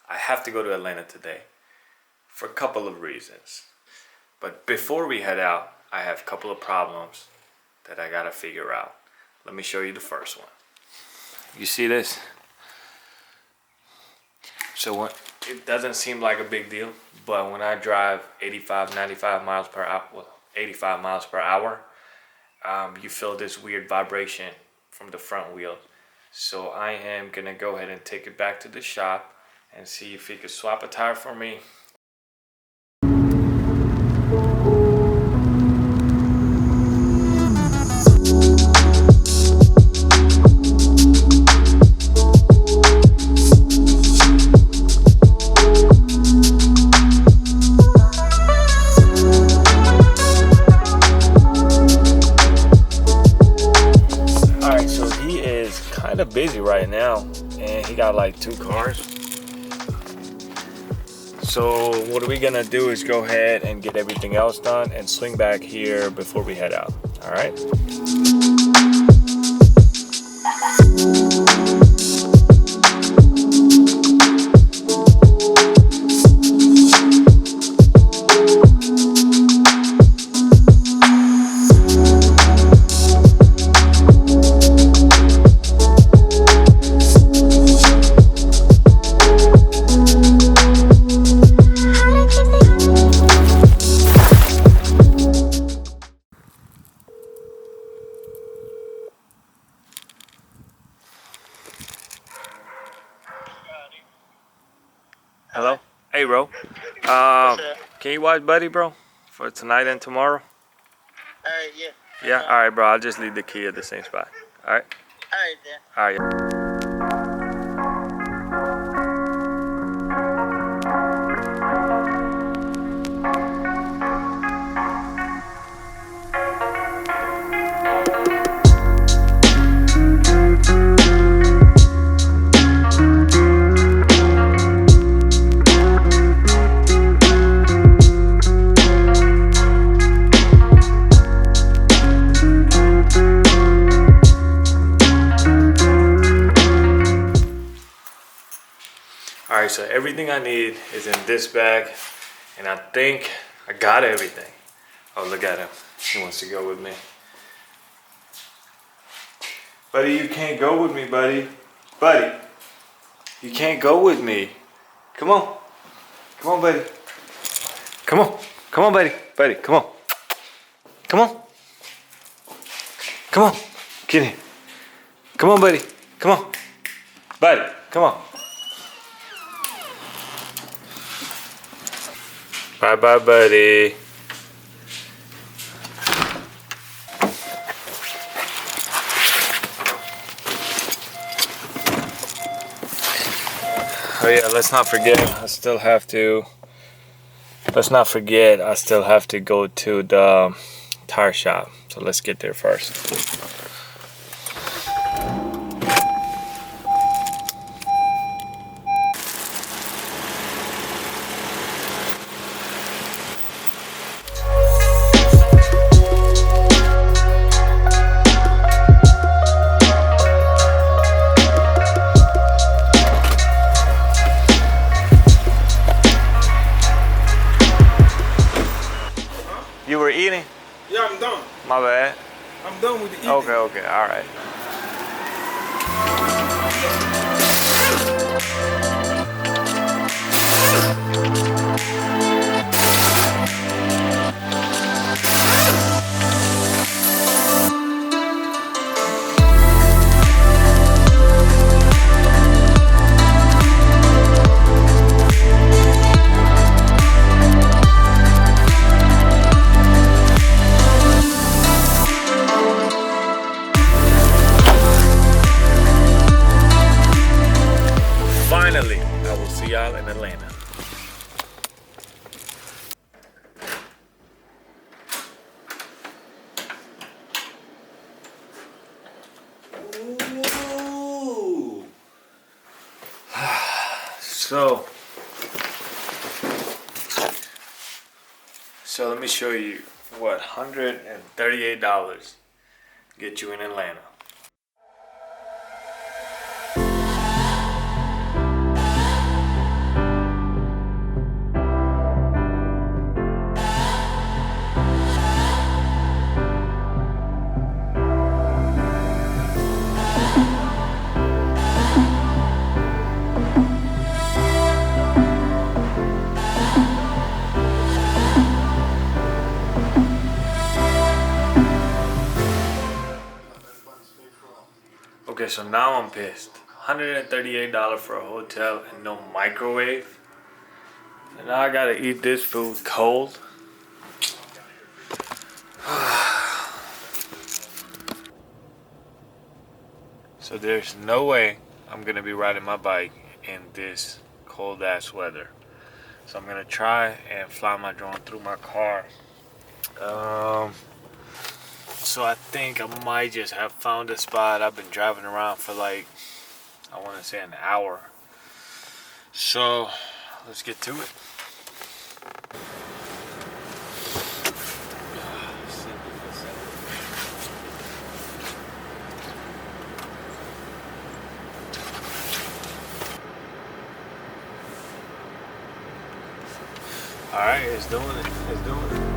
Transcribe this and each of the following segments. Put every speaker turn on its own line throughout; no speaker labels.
I have to go to Atlanta today for a couple of reasons. But before we head out, I have a couple of problems that I gotta figure out. Let me show you the first one. You see this? So it doesn't seem like a big deal, but when I drive 85, 95 miles per hour, 85 miles per hour, you feel this weird vibration from the front wheel. So I am gonna go ahead and take it back to the shop and see if he could swap a tire for me. Busy right now, and he got like 2 cars. So what we're gonna do is go ahead and get everything else done and swing back here before we head out. All right. Hello? Hey, bro. Can you watch Buddy, bro? For tonight and tomorrow?
Yeah.
Yeah? Alright, bro. I'll just leave the key at the same spot. Alright?
Alright, then.
Alright. Alright, so everything I need is in this bag, and I think I got everything. Oh, look at him. He wants to go with me. Buddy, you can't go with me, buddy. Buddy, you can't go with me. Come on. Come on, buddy. Come on. Come on, buddy. Buddy, come on. Come on. Come on. Get in. Come on, buddy. Come on. Buddy, come on. Bye-bye, buddy. Oh yeah, let's not forget, I still have to go to the tire shop. So let's get there first. You were eating?
Yeah, I'm done.
My bad.
I'm done with the eating.
Okay, all right. Finally, I will see y'all in Atlanta. Ooh. So let me show you what $138 get you in Atlanta. Okay, so now I'm pissed. $138 for a hotel and no microwave. And now I gotta eat this food cold. So there's no way I'm gonna be riding my bike in this cold ass weather. So I'm gonna try and fly my drone through my car. So I think I might just have found a spot. I've been driving around for like, I want to say an hour. So let's get to it. All right, it's doing it. It's doing it.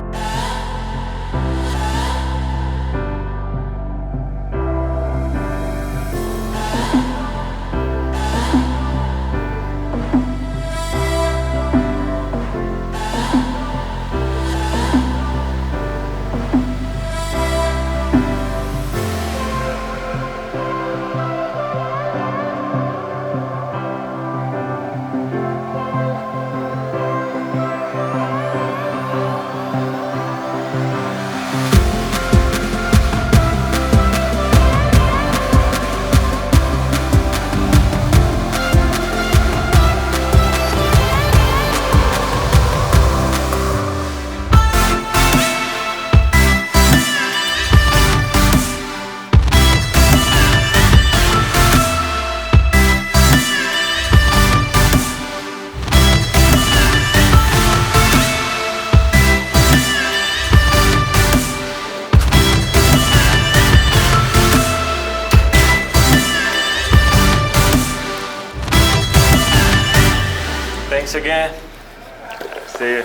Thanks again. See you.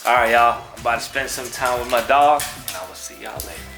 Alright, y'all. I'm about to spend some time with my dog, and I will see y'all later.